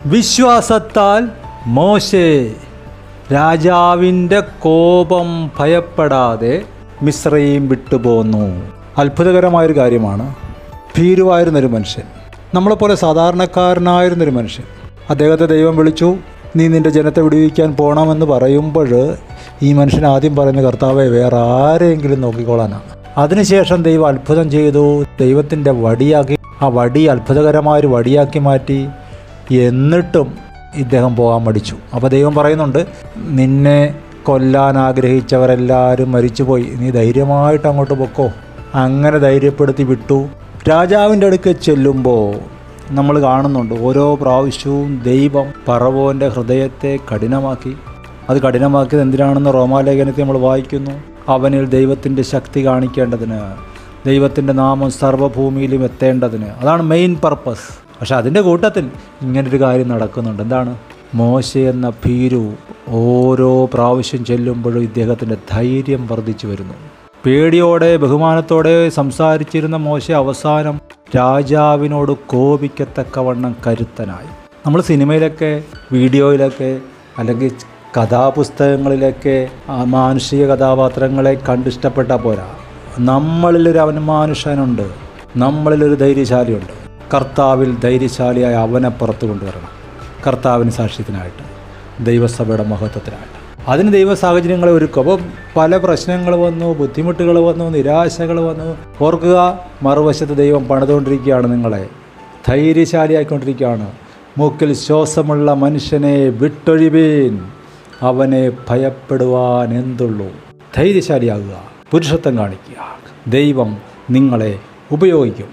വിശ്വാസത്താൽ മോശെ രാജാവിൻ്റെ കോപം ഭയപ്പെടാതെ മിസ്രയീം വിട്ടുപോന്നു. അത്ഭുതകരമായൊരു കാര്യമാണ്. ഭീരുവായിരുന്നൊരു മനുഷ്യൻ, നമ്മളെപ്പോലെ സാധാരണക്കാരനായിരുന്നൊരു മനുഷ്യൻ. അദ്ദേഹത്തെ ദൈവം വിളിച്ചു, നീ നിൻ്റെ ജനത്തെ വിടുവിക്കാൻ പോകണമെന്ന് പറയുമ്പോൾ ഈ മനുഷ്യൻ ആദ്യം പറയുന്ന, കർത്താവെ വേറെ ആരെങ്കിലും നോക്കിക്കോളാനാണ്. അതിനുശേഷം ദൈവം അത്ഭുതം ചെയ്തു. ദൈവത്തിൻ്റെ വടിയാക്കി, ആ വടി അത്ഭുതകരമായൊരു വടിയാക്കി മാറ്റി. എന്നിട്ടും ഇദ്ദേഹം പോകാൻ മടിച്ചു. അപ്പോൾ ദൈവം പറയുന്നുണ്ട്, നിന്നെ കൊല്ലാൻ ആഗ്രഹിച്ചവരെല്ലാവരും മരിച്ചുപോയി, നീ ധൈര്യമായിട്ട് അങ്ങോട്ട് പൊക്കോ. അങ്ങനെ ധൈര്യപ്പെടുത്തി വിട്ടു. രാജാവിൻ്റെ അടുക്കൽ ചെല്ലുമ്പോൾ നമ്മൾ കാണുന്നുണ്ട്, ഓരോ പ്രാവശ്യവും ദൈവം ഫറവോൻ്റെ ഹൃദയത്തെ കഠിനമാക്കി. അത് കഠിനമാക്കിയത് എന്തിനാണെന്ന് റോമാലേഖനത്തിൽ നമ്മൾ വായിക്കുന്നു. അവനിൽ ദൈവത്തിൻ്റെ ശക്തി കാണിക്കേണ്ടതിന്, ദൈവത്തിൻ്റെ നാമം സർവ്വഭൂമിയിലും എത്തേണ്ടതിന്. അതാണ് മെയിൻ പർപ്പസ്. പക്ഷെ അതിൻ്റെ കൂട്ടത്തിൽ ഇങ്ങനൊരു കാര്യം നടക്കുന്നുണ്ട്. എന്താണ്? മോശെ എന്ന ഭീരു ഓരോ പ്രാവശ്യം ചെല്ലുമ്പോഴും ഇദ്ദേഹത്തിൻ്റെ ധൈര്യം വർദ്ധിച്ചു വരുന്നു. പേടിയോടെ ബഹുമാനത്തോടെ സംസാരിച്ചിരുന്ന മോശെ അവസാനം രാജാവിനോട് കോപിക്കത്തക്കവണ്ണം കരുത്തനായി. നമ്മൾ സിനിമയിലൊക്കെ, വീഡിയോയിലൊക്കെ, അല്ലെങ്കിൽ കഥാപുസ്തകങ്ങളിലൊക്കെ മാനുഷിക കഥാപാത്രങ്ങളെ കണ്ടിഷ്ടപ്പെട്ടാൽ പോരാ. നമ്മളിലൊരു അവന്മാനുഷനുണ്ട്, നമ്മളിലൊരു ധൈര്യശാലിയുണ്ട്. കർത്താവിൽ ധൈര്യശാലിയായ അവനെ പുറത്തു കൊണ്ടുവരണം, കർത്താവിന് സാക്ഷ്യത്തിനായിട്ട്, ദൈവസഭയുടെ മഹത്വത്തിനായിട്ട്. അതിന് ദൈവ സാഹചര്യങ്ങളെ ഒരുക്കും. അപ്പോൾ പല പ്രശ്നങ്ങൾ വന്നു, ബുദ്ധിമുട്ടുകൾ വന്നു, നിരാശകൾ വന്നു. ഓർക്കുക, മറുവശത്ത് ദൈവം പണിതുകൊണ്ടിരിക്കുകയാണ്, നിങ്ങളെ ധൈര്യശാലിയായിക്കൊണ്ടിരിക്കുകയാണ്. മൂക്കിൽ ശ്വാസമുള്ള മനുഷ്യനെ വിട്ടൊഴിവീൻ, അവനെ ഭയപ്പെടുവാൻ എന്തുള്ളൂ. ധൈര്യശാലിയാകുക, പുരുഷത്വം കാണിക്കുക. ദൈവം നിങ്ങളെ ഉപയോഗിക്കും.